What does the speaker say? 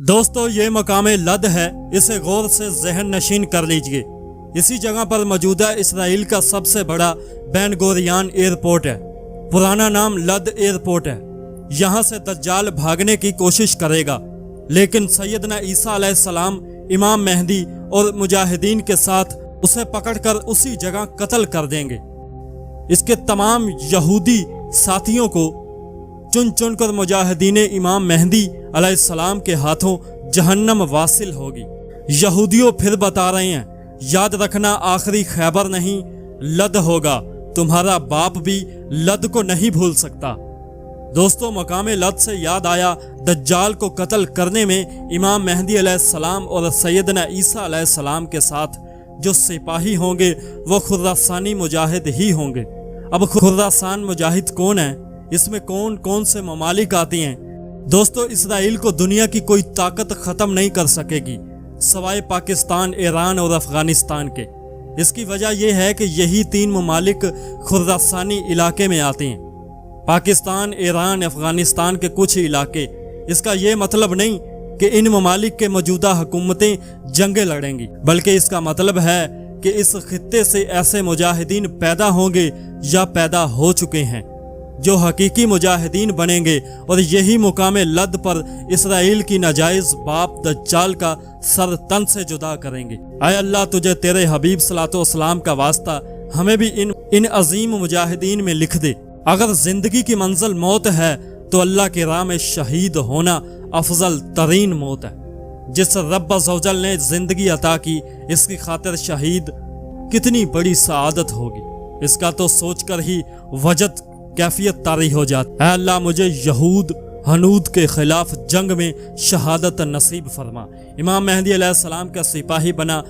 دوستو یہ مقام لد ہے، اسے غور سے ذہن نشین کر لیجئے۔ اسی جگہ پر موجودہ اسرائیل کا سب سے بڑا بین گوریان ایئرپورٹ ہے۔ پرانا نام لد ایئرپورٹ ہے۔ یہاں سے دجال بھاگنے کی کوشش کرے گا، لیکن سیدنا عیسیٰ علیہ السلام امام مہدی اور مجاہدین کے ساتھ اسے پکڑ کر اسی جگہ قتل کر دیں گے۔ اس کے تمام یہودی ساتھیوں کو چن چن کر مجاہدین امام مہدی علیہ السلام کے ہاتھوں جہنم واصل ہوگی۔ یہودیوں پھر بتا رہے ہیں، یاد رکھنا آخری خیبر نہیں، لد ہوگا، تمہارا باپ بھی لد کو نہیں بھول سکتا۔ دوستو مقام لد سے یاد آیا، دجال کو قتل کرنے میں امام مہدی علیہ السلام اور سیدنا عیسیٰ علیہ السلام کے ساتھ جو سپاہی ہوں گے وہ خراسانی مجاہد ہی ہوں گے۔ اب خراسان مجاہد کون ہیں؟ اس میں کون کون سے ممالک آتی ہیں؟ دوستو اسرائیل کو دنیا کی کوئی طاقت ختم نہیں کر سکے گی سوائے پاکستان، ایران اور افغانستان کے۔ اس کی وجہ یہ ہے کہ یہی تین ممالک خراسانی علاقے میں آتے ہیں، پاکستان، ایران، افغانستان کے کچھ علاقے۔ اس کا یہ مطلب نہیں کہ ان ممالک کے موجودہ حکومتیں جنگیں لڑیں گی، بلکہ اس کا مطلب ہے کہ اس خطے سے ایسے مجاہدین پیدا ہوں گے یا پیدا ہو چکے ہیں جو حقیقی مجاہدین بنیں گے، اور یہی مقام لد پر اسرائیل کی ناجائز باپ دجال کا سر تن سے جدا کریں گے۔ اے اللہ تجھے تیرے حبیب صلی اللہ علیہ وسلم کا واسطہ ہمیں بھی ان عظیم مجاہدین میں لکھ دے۔ اگر زندگی کی منزل موت ہے تو اللہ کی راہ میں شہید ہونا افضل ترین موت ہے۔ جس رب عزوجل نے زندگی عطا کی، اس کی خاطر شہید کتنی بڑی سعادت ہوگی، اس کا تو سوچ کر ہی وجد کیفیت طاری ہو جاتی۔ اے اللہ مجھے یہود ہنود کے خلاف جنگ میں شہادت نصیب فرما۔ امام مہدی علیہ السلام کا سپاہی بنا